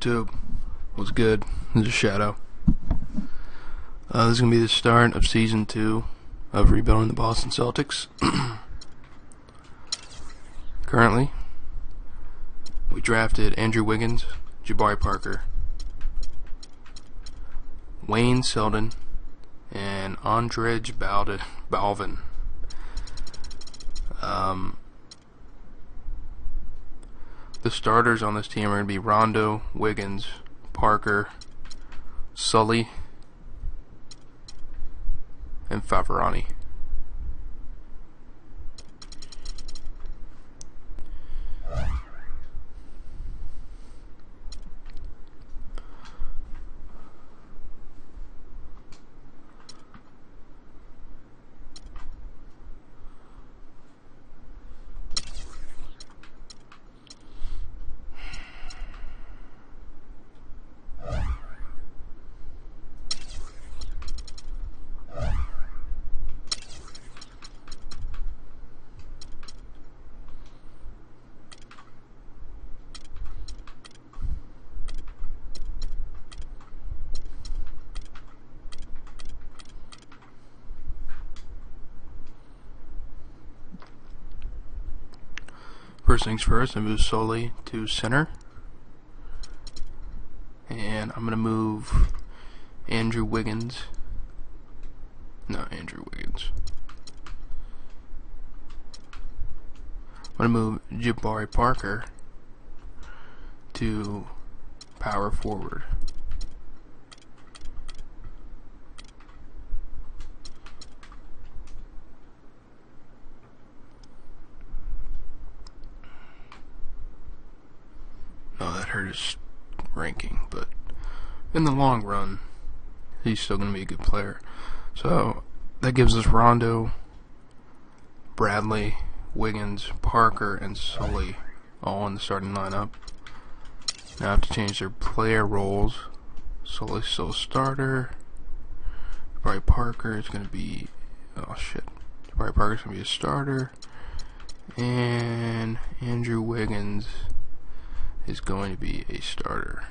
YouTube? What's good? This is Shadow. This is going to be the start of Season 2 of rebuilding the Boston Celtics. Currently, we drafted Andrew Wiggins, Jabari Parker, Wayne Selden, and Andrej Balvin. The starters on this team are going to be Rondo, Wiggins, Parker, Sully, and Favrani. First things first, I move Sully to center, and I'm going to move Andrew Wiggins. I'm going to move Jabari Parker to power forward. Hurt his ranking, but in the long run he's still going to be a good player. So that gives us Rondo, Bradley, Wiggins, Parker, and Sully all in the starting lineup. Now I have to change their player roles. Sully's still a starter. Jabari Parker is going to be Jabari Parker's going to be a starter, and Andrew Wiggins is going to be a starter.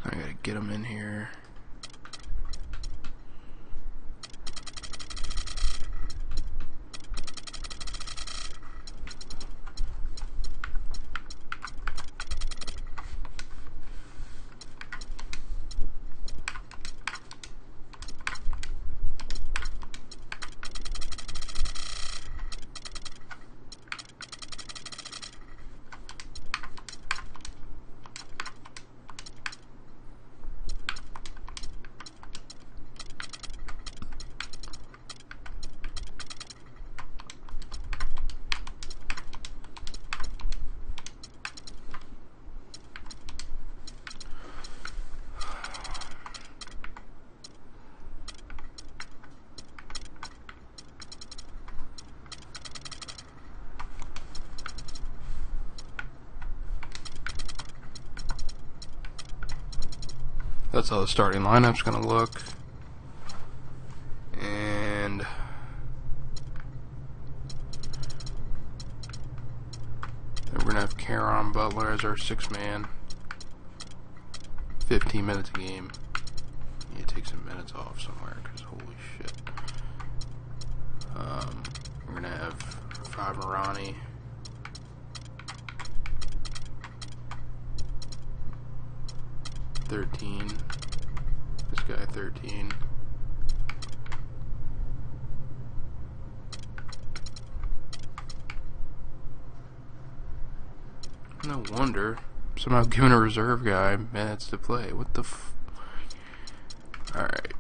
I gotta get him in here. That's how the starting lineup's gonna look. And then we're gonna have Caron Butler as our 6-man. 15 minutes a game. Yeah, take some minutes off somewhere, because holy shit. We're gonna have Favrani. This guy 13. No wonder. Somehow giving a reserve guy minutes to play. What the f... Alright.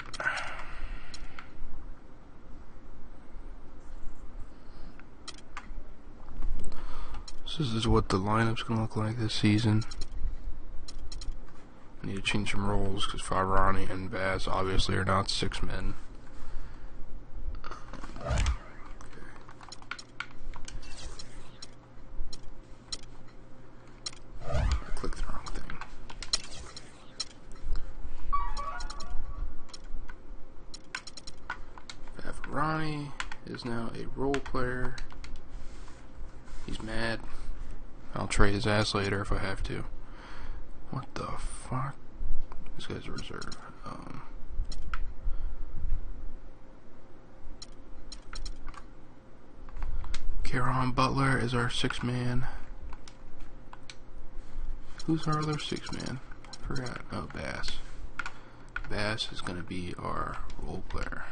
So this is what the lineup's gonna look like this season. I need to change some roles because Favrani and Bass obviously are not 6 men. Okay. I clicked the wrong thing. Favrani is is now a role player. He's mad. I'll trade his ass later if I have to. What the fuck? This guy's a reserve. Caron Butler is our 6th man. Who's our other 6th man? I forgot. Oh, Bass. Bass is going to be our role player.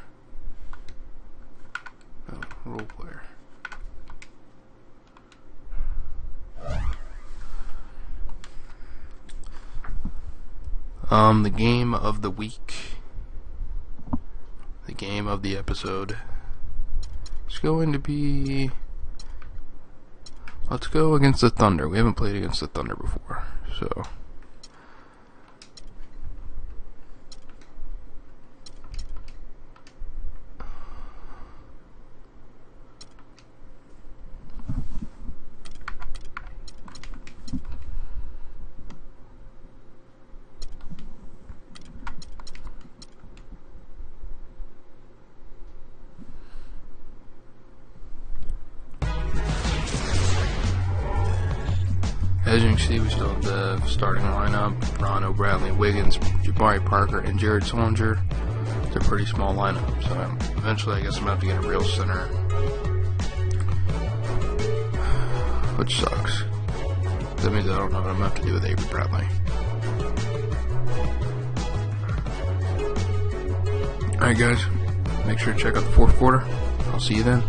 Oh, role player. The game of the week. The game of the episode. It's going to be... Let's go against the Thunder. We haven't played against the Thunder before, so... As you can see, we still have the starting lineup: Rondo, Bradley, Wiggins, Jabari Parker, and Jared Solinger. It's a pretty small lineup, so eventually I guess I'm going to have to get a real center. Which sucks. That means I don't know what I'm going to have to do with Avery Bradley. Alright guys, make sure to check out the 4th quarter. I'll see you then.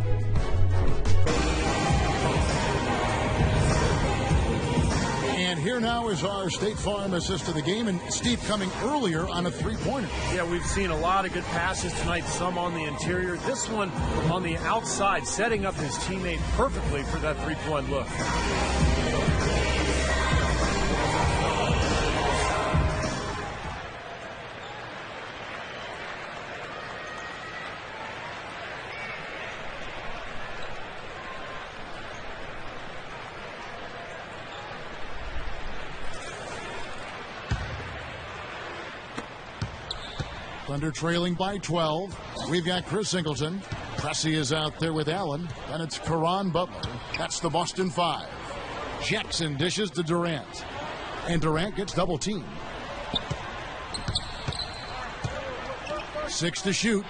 Here now is our State Farm assist to the game, and Steve coming earlier on a three-pointer. Yeah, we've seen a lot of good passes tonight, some on the interior. This one on the outside, setting up his teammate perfectly for that three-point look. Thunder trailing by 12. We've got Chris Singleton. Pressey is out there with Allen. And it's Caron Butler. That's the Boston 5. Jackson dishes to Durant. And Durant gets double teamed. 6 to shoot.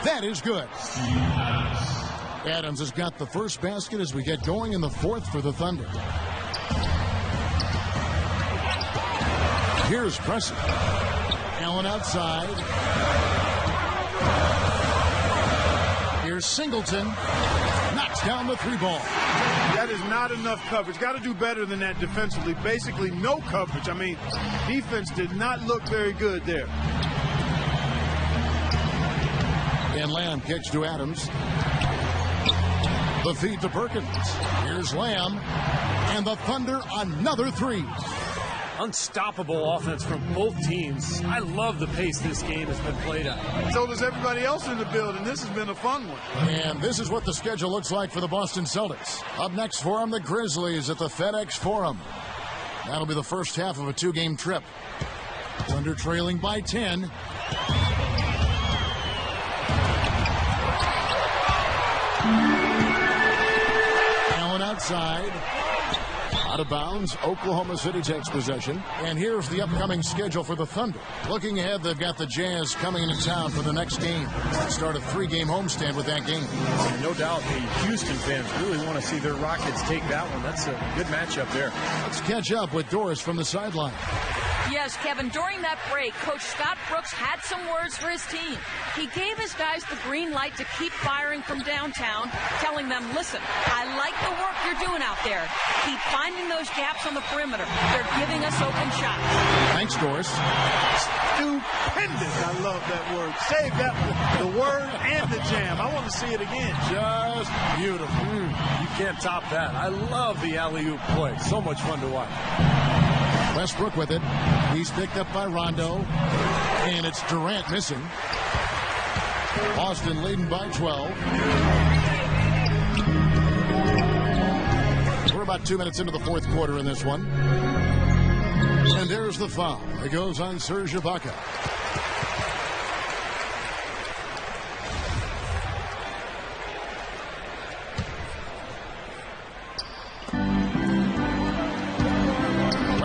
That is good. Adams has got the first basket as we get going in the 4th for the Thunder. Here's Pressey. Allen outside. Here's Singleton. Knocks down the 3-ball. That is not enough coverage. Got to do better than that defensively. Basically no coverage. I mean, defense did not look very good there. And Lamb kicks to Adams. The feed to Perkins. Here's Lamb. And the Thunder another 3. Unstoppable offense from both teams. I love the pace this game has been played at. So does everybody else in the building. This has been a fun one. And this is what the schedule looks like for the Boston Celtics. Up next for them, the Grizzlies at the FedEx Forum. That'll be the first half of a 2-game trip. Thunder trailing by 10. Allen outside. Out of bounds, Oklahoma City takes possession. And here's the upcoming schedule for the Thunder. Looking ahead, they've got the Jazz coming into town for the next game. Start a 3-game homestand with that game. No doubt the Houston fans really want to see their Rockets take that one. That's a good matchup there. Let's catch up with Doris from the sideline. Yes, Kevin, during that break, Coach Scott Brooks had some words for his team. He gave his guys the green light to keep firing from downtown, telling them, listen, I like the work you're doing out there. Keep finding those gaps on the perimeter. They're giving us open shots. Thanks, Doris. Stupendous. I love that word. Save that the word and the jam. I want to see it again. Just beautiful. You can't top that. I love the alley-oop play. So much fun to watch. Westbrook with it. He's picked up by Rondo. And it's Durant missing. Boston leading by 12. We're about 2 minutes into the 4th quarter in this one. And there's the foul. It goes on Serge Ibaka.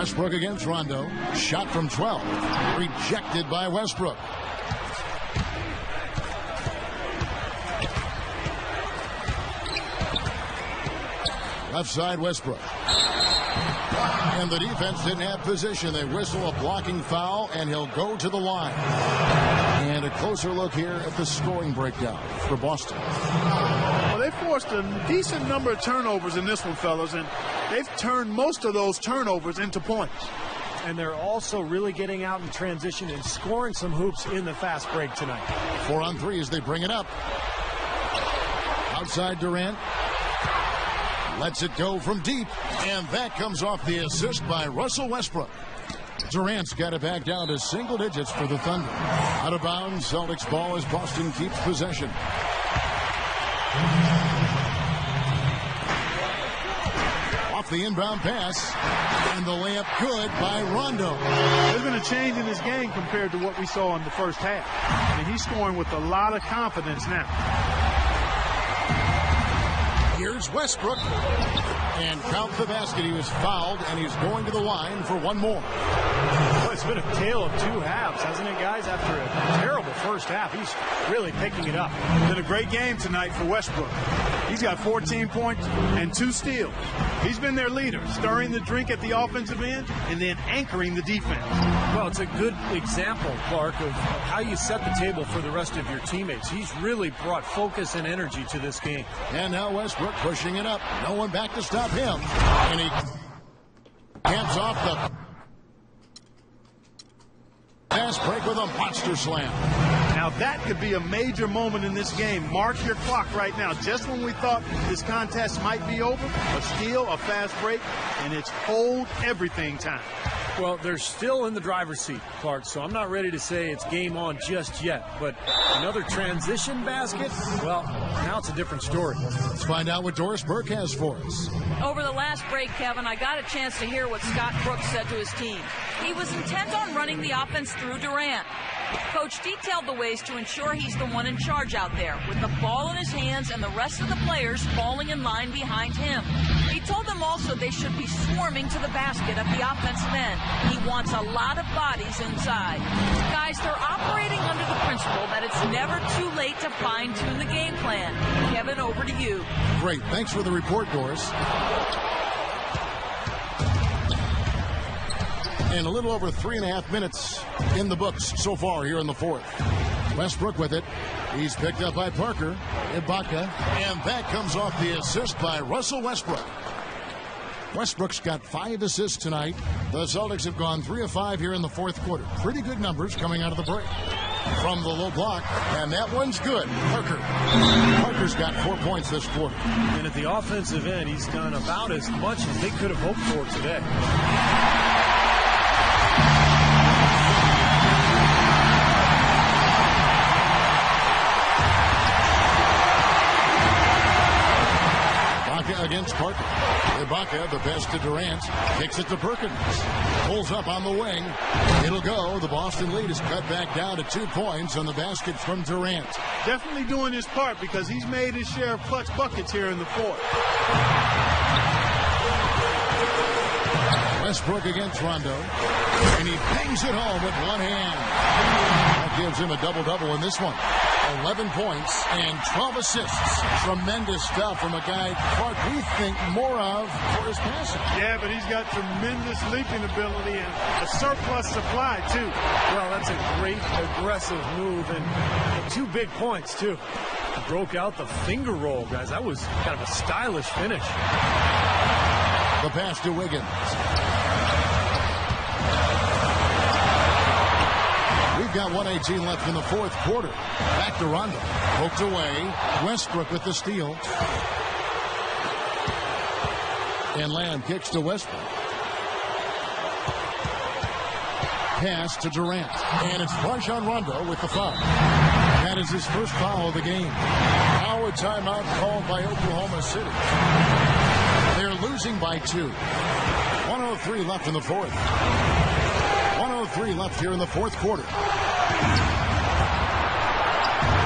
Westbrook against Rondo. Shot from 12. Rejected by Westbrook. Left side, Westbrook. And the defense didn't have position. They whistle a blocking foul, and he'll go to the line. And a closer look here at the scoring breakdown for Boston. Well, they forced a decent number of turnovers in this one, fellas, and they've turned most of those turnovers into points. And they're also really getting out in transition and scoring some hoops in the fast break tonight. 4-on-3 as they bring it up. Outside Durant. Lets it go from deep, and that comes off the assist by Russell Westbrook. Durant's got it back down to single digits for the Thunder. Out of bounds, Celtics ball as Boston keeps possession. Off the inbound pass, and the layup good by Rondo. There's been a change in his game compared to what we saw in the first half. And he's scoring with a lot of confidence now. Here's Westbrook. And count the basket. He was fouled, and he's going to the line for one more. Well, it's been a tale of two halves, hasn't it, guys? After a terrible first half, he's really picking it up. It's been a great game tonight for Westbrook. He's got 14 points and 2 steals. He's been their leader, stirring the drink at the offensive end and then anchoring the defense. Well, it's a good example, Clark, of how you set the table for the rest of your teammates. He's really brought focus and energy to this game. And now Westbrook pushing it up. No one back to stop him. And he camps off the pass break with a monster slam. Now that could be a major moment in this game. Mark your clock right now. Just when we thought this contest might be over, a steal, a fast break, and it's hold everything time. Well, they're still in the driver's seat, Clark, so I'm not ready to say it's game on just yet. But another transition basket, well, now it's a different story. Let's find out what Doris Burke has for us. Over the last break, Kevin, I got a chance to hear what Scott Brooks said to his team. He was intent on running the offense through Durant. Coach detailed the ways to ensure he's the one in charge out there, with the ball in his hands and the rest of the players falling in line behind him. He told them also they should be swarming to the basket at the offensive end. He wants a lot of bodies inside. Guys, they're operating under the principle that it's never too late to fine-tune the game plan. Kevin, over to you. Great. Thanks for the report, Doris. And a little over 3.5 minutes in the books so far here in the fourth. Westbrook with it. He's picked up by Parker. Ibaka. And that comes off the assist by Russell Westbrook. Westbrook's got 5 assists tonight. The Celtics have gone 3 of 5 here in the fourth quarter. Pretty good numbers coming out of the break. From the low block, and that one's good. Parker's got 4 points this quarter. And at the offensive end, he's done about as much as they could have hoped for today. Against Parker. Ibaka, the pass to Durant, kicks it to Perkins. Pulls up on the wing. It'll go. The Boston lead is cut back down to 2 points on the basket from Durant. Definitely doing his part because he's made his share of clutch buckets here in the fourth. Westbrook against Rondo. And he bangs it home with one hand. That gives him a double-double in this one. 11 points and 12 assists. Tremendous stuff from a guy, Clark, we think more of for his passing. Yeah, but he's got tremendous leaping ability and a surplus supply, too. Well, that's a great aggressive move and 2 big points, too. He broke out the finger roll, guys. That was kind of a stylish finish. The pass to Wiggins. We've got 1:18 left in the fourth quarter. Back to Rondo. Poked away. Westbrook with the steal. And Lamb kicks to Westbrook. Pass to Durant. And it's flush on Rondo with the foul. That is his first foul of the game. Now a timeout called by Oklahoma City. They're losing by 2. 1:03 left in the fourth. 1:03 left here in the fourth quarter.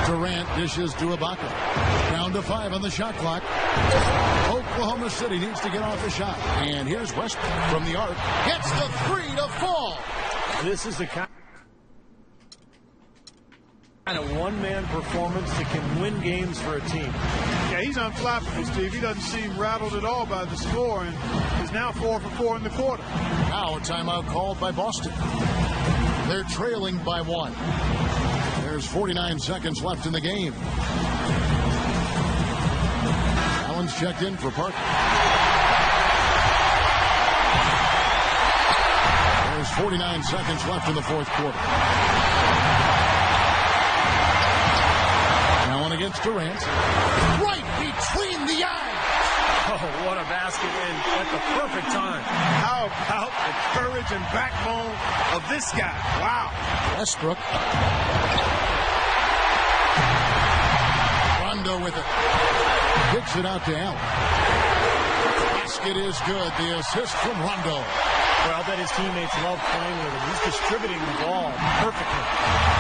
Durant dishes to Ibaka. Down to 5 on the shot clock. Oklahoma City needs to get off the shot. And here's Westbrook from the arc. Gets the 3 to fall. This is the kind of one-man performance that can win games for a team. Yeah, he's unflappable, Steve. He doesn't seem rattled at all by the score and is now 4 for 4 in the quarter. Now a timeout called by Boston. They're trailing by 1. There's 49 seconds left in the game. Allen's checked in for Parker. There's 49 seconds left in the fourth quarter. Allen against Durant. Right between the eyes. Oh, what a basket, and at the perfect time. How about the courage and backbone of this guy? Wow. Westbrook. Rondo with it. Kicks it out to Allen. Basket is good. The assist from Rondo. Well, I bet his teammates love playing with him. He's distributing the ball perfectly.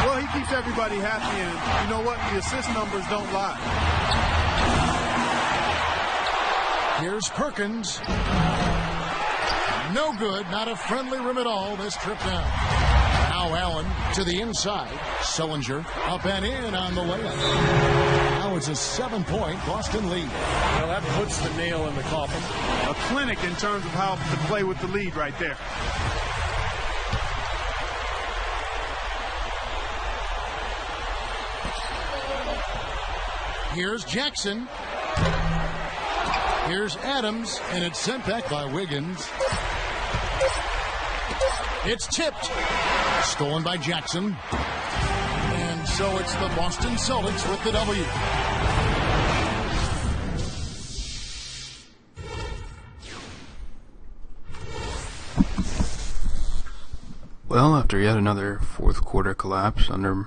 Well, he keeps everybody happy, and you know what? The assist numbers don't lie. Here's Perkins. No good. Not a friendly rim at all this trip down. Now Allen to the inside. Sullinger up and in on the layup. Now it's a 7-point Boston lead. Well, that puts the nail in the coffin. A clinic in terms of how to play with the lead right there. Here's Jackson. Here's Adams, and it's sent back by Wiggins. It's tipped. Stolen by Jackson. And so it's the Boston Celtics with the W. Well, after yet another fourth quarter collapse under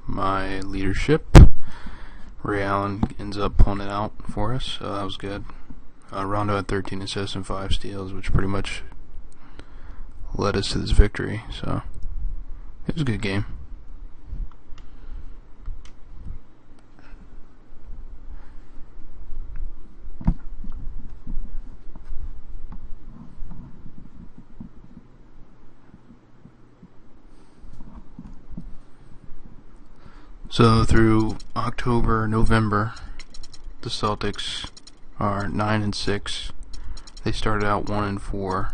my leadership, Ray Allen ends up pulling it out for us, so that was good. Rondo had 13 assists and 5 steals, which pretty much led us to this victory, so it was a good game. So through October, November, the Celtics are 9-6. They started out 1-4.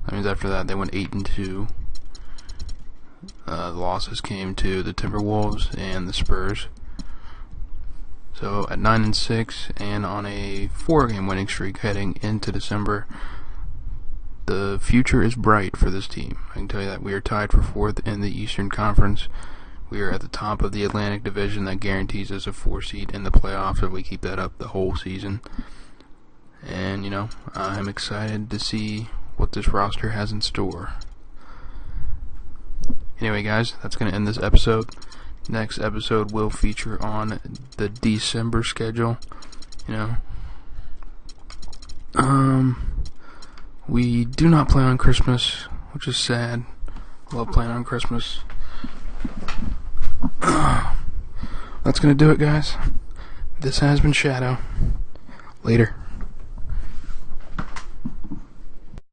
That means after that they went 8-2. The losses came to the Timberwolves and the Spurs. So at 9-6 and on a 4-game winning streak heading into December, the future is bright for this team. I can tell you that we are tied for 4th in the Eastern Conference. We are at the top of the Atlantic Division. That guarantees us a 4 seed in the playoffs if we keep that up the whole season. And, you know, I'm excited to see what this roster has in store. Anyway, guys, that's going to end this episode. Next episode will feature on the December schedule. You know, we do not play on Christmas, which is sad. Love playing on Christmas. That's going to do it, guys. This has been Shadow. Later.